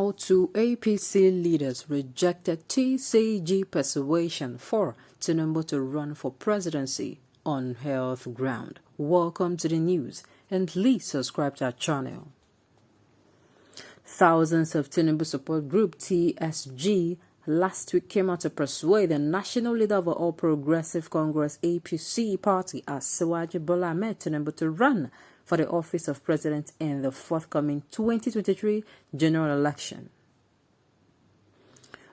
How two APC leaders rejected TCG persuasion for Tinubu to run for presidency on health ground. Welcome to the news, and please subscribe to our channel. Thousands of Tinubu support group TSG last week came out to persuade the national leader of the All Progressive Congress APC party, Asiwaju Bola Ahmed Tinubu, to run for the office of president in the forthcoming 2023 general election.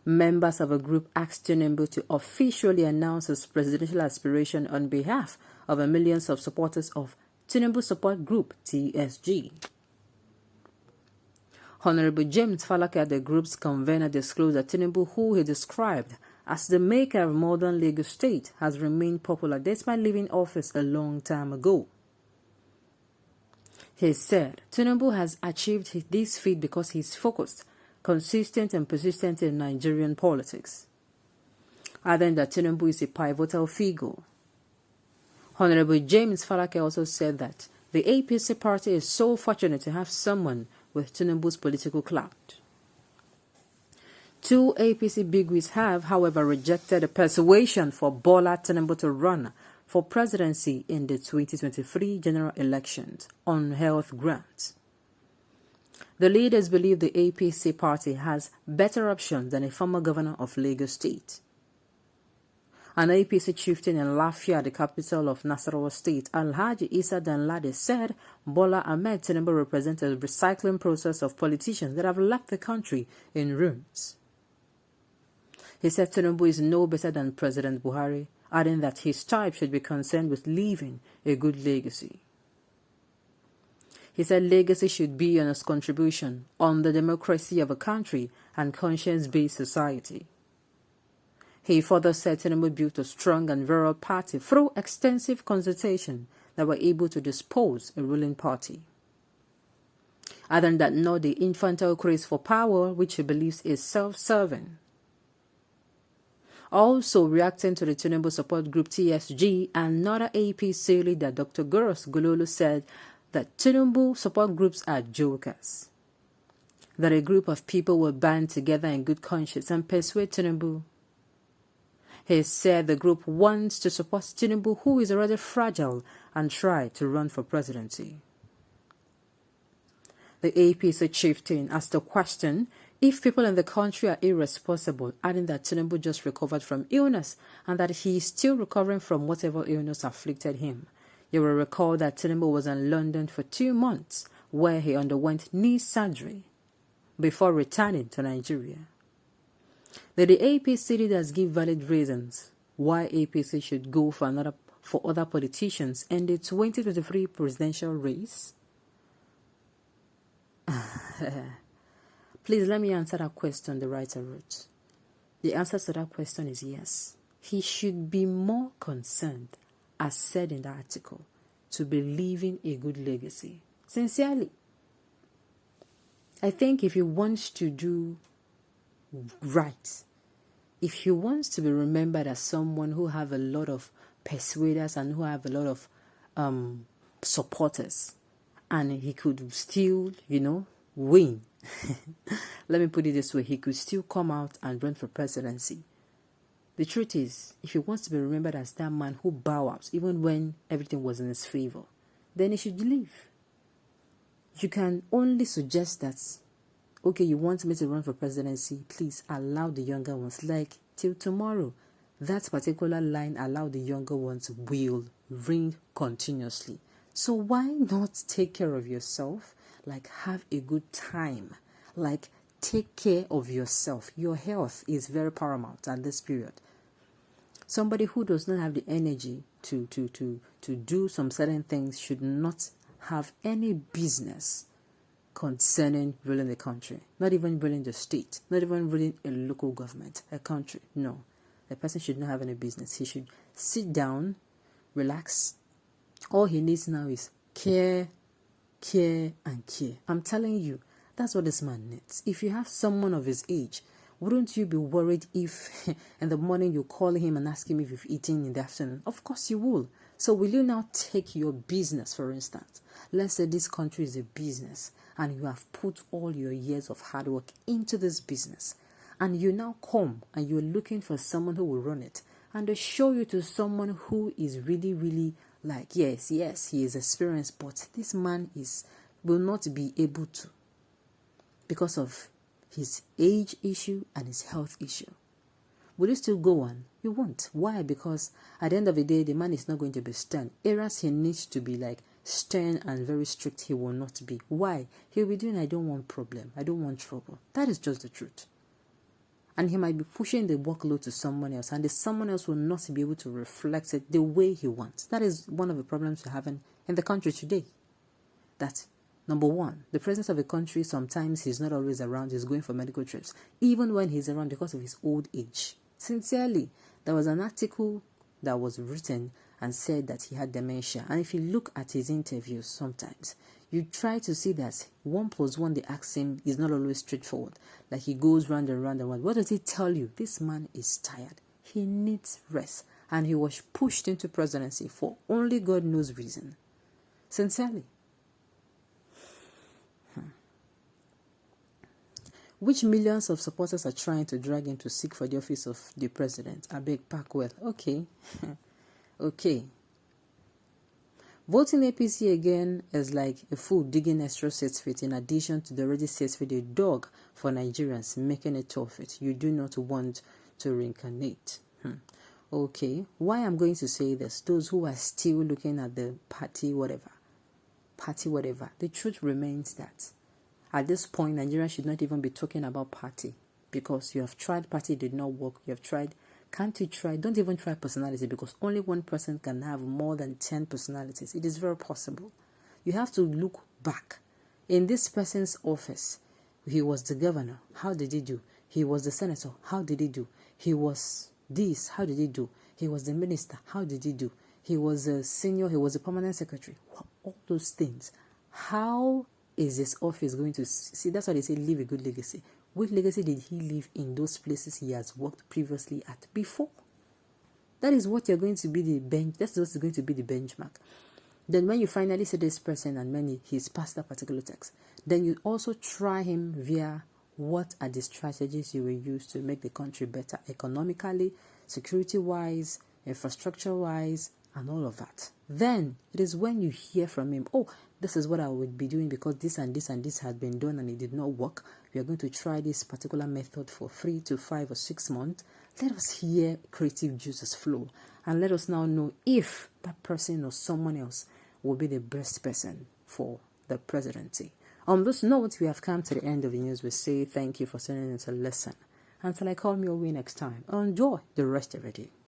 Members of a group asked Tinubu to officially announce his presidential aspiration on behalf of the millions of supporters of Tinubu support group TSG. Honorable James Falake, the group's convener, disclosed that Tinubu, who he described as the maker of modern Lagos State, has remained popular despite leaving office a long time ago. He said Tinubu has achieved this feat because he is focused, consistent and persistent in Nigerian politics. Adding that Tinubu is a pivotal figure. Honorable James Falake also said that the APC party is so fortunate to have someone with Tinubu's political clout. Two APC bigwigs have, however, rejected the persuasion for Bola Tinubu to run for presidency in the 2023 general elections on health grounds. The leaders believe the APC party has better options than a former governor of Lagos State. An APC chieftain in Lafia, the capital of Nasarawa State, Alhaji Isa Danlade, said Bola Ahmed Tinubu represents a recycling process of politicians that have left the country in ruins. He said Tinubu is no better than President Buhari, adding that his type should be concerned with leaving a good legacy. He said legacy should be on his contribution on the democracy of a country and conscience-based society. He further said Tinubu built a strong and virile party through extensive consultation that were able to dispose a ruling party. Adding that not the infantile craze for power, which he believes is self-serving. Also reacting to the Tinubu support group TSG, another APC leader, Dr. Goros Gololo, said that Tinubu support groups are jokers. That a group of people will band together in good conscience and persuade Tinubu. He said the group wants to support Tinubu, who is already fragile, and try to run for presidency. The APC chieftain asked the question if people in the country are irresponsible, adding that Tinubu just recovered from illness and that he is still recovering from whatever illness afflicted him. You will recall that Tinubu was in London for 2 months, where he underwent knee surgery before returning to Nigeria. Did the APC leaders give valid reasons why APC should go for other politicians in the 2023 presidential race? Please let me answer that question the right route. The answer to that question is yes. He should be more concerned, as said in the article, to be leaving a good legacy. Sincerely. I think if he wants to do right, if he wants to be remembered as someone who have a lot of persuaders and who have a lot of supporters, and he could still, win. Let me put it this way, he could still come out and run for presidency. The truth is, if he wants to be remembered as that man who bowed out even when everything was in his favor, then he should leave. You can only suggest that, okay, you want me to run for presidency, please allow the younger ones, like till tomorrow. That particular line, allow the younger ones, will ring continuously. So why not take care of yourself? Like, have a good time. Like, take care of yourself. Your health is very paramount at this period. Somebody who does not have the energy to do some certain things should not have any business concerning ruling the country. Not even ruling the state. Not even ruling a local government, a country. No. The person should not have any business. He should sit down, relax. All he needs now is care, and care. I'm telling you, that's what this man needs. If you have someone of his age, wouldn't you be worried if in the morning you call him and ask him if you've eaten in the afternoon? Of course you will. So will you now take your business, for instance? Let's say this country is a business and you have put all your years of hard work into this business. And you now come and you're looking for someone who will run it. And they show you to someone who is really, really like, yes, he is experienced, but this man will not be able to because of his age issue and his health issue. Will you still go on? You won't. Why? Because at the end of the day, the man is not going to be stern. Areas he needs to be like stern and very strict, he will not be. Why? He'll be doing, I don't want problem. I don't want trouble. That is just the truth. And he might be pushing the workload to someone else, and the someone else will not be able to reflect it the way he wants. That is one of the problems we're having in the country today. That, number one, the president of a country, sometimes he's not always around, he's going for medical trips, even when he's around because of his old age. Sincerely, there was an article that was written and said that he had dementia. And if you look at his interviews sometimes, you try to see that 1 + 1 they ask him is not always straightforward. Like he goes round and round and round. What does he tell you? This man is tired. He needs rest. And he was pushed into presidency for only God knows reason. Sincerely. Which millions of supporters are trying to drag him to seek for the office of the president? I beg Packwell. Okay. Okay. Voting APC again is like a fool digging extra 6 feet in addition to the already 6 feet a dog for Nigerians, making it 12 feet. You do not want to reincarnate. Okay. Why I'm going to say this? Those who are still looking at the party whatever, the truth remains that at this point, Nigeria should not even be talking about party, because you have tried party, did not work. You have tried. Can't you try? Don't even try personality, because only one person can have more than 10 personalities. It is very possible. You have to look back. In this person's office, he was the governor. How did he do? He was the senator. How did he do? He was this. How did he do? He was the minister. How did he do? He was a senior. He was a permanent secretary. All those things. How is his office going to see? That's why they say leave a good legacy. What legacy did he leave in those places he has worked previously at before? That is what you're going to be the bench. That's what's going to be the benchmark. Then when you finally see this person and when he's passed that particular text, then you also try him via what are the strategies you will use to make the country better economically, security-wise, infrastructure-wise, and all of that. Then it is when you hear from him, oh, this is what I would be doing because this and this and this had been done and it did not work. We are going to try this particular method for 3 to 5 or 6 months. Let us hear creative juices flow and let us now know if that person or someone else will be the best person for the presidency. On this note, we have come to the end of the news. We say thank you for sending us a lesson. Until I call me away next time, enjoy the rest of your day.